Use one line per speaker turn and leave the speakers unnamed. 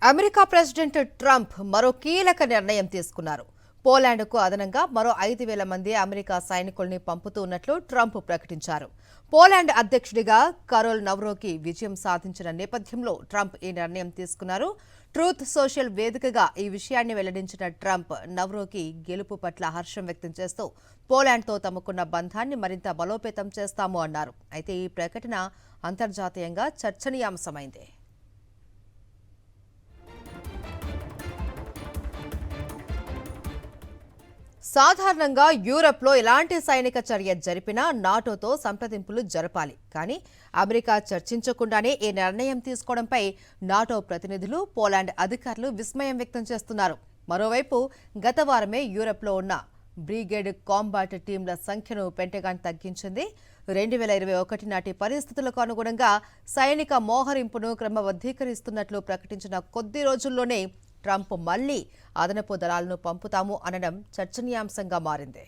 America president Trump మరో కీలక నిర్ణయం తీసుకున్నారు. పోలాండ్కు అదనంగా మరో 5,000 మంది అమెరికా సైనికుల్ని పంపుతూ ఉన్నట్లు ట్రంప్ ప్రకటించారు. పోలాండ్ అధ్యక్షుడిగా కరోల్ నవ్రోకి విజయం సాధించిన నేపథ్యంలో ట్రంప్ ఈ నిర్ణయం తీసుకున్నారు. ట్రూత్ సోషల్ వేదికగా ఈ విషయాన్ని వెల్లడించిన ట్రంప్ నవ్రోకి గెలుపు పట్ల హర్షం వ్యక్తం చేస్తూ పోలాండ్తో తమకున్న బంధాన్ని మరింత బలోపేతం చేస్తాము అన్నారు. అయితే ఈ ప్రకటన అంతర్జాతీయంగా చర్చనీయాంశమైంది. సాధారణంగా యూరప్లో ఎలాంటి సైనిక చర్య జరిపినా నాటోతో సంప్రదింపులు జరపాలి. కానీ అమెరికా చర్చించకుండానే ఈ నిర్ణయం తీసుకోవడంపై నాటో ప్రతినిధులు, పోలాండ్ అధికారులు విస్మయం వ్యక్తం చేస్తున్నారు. మరోవైపు గత వారమే యూరప్లో ఉన్న బ్రిగేడ్ కాంబాట్ టీంల సంఖ్యను పెంటగాన్ తగ్గించింది. 2021 నాటి పరిస్థితులకు అనుగుణంగా సైనిక మోహరింపును క్రమబద్ధీకరిస్తున్నట్లు ప్రకటించిన కొద్ది రోజుల్లోనే ట్రంప్ మళ్లీ అదనపు దళాలను పంపుతాము అనడం చర్చనీయాంశంగా మారింది.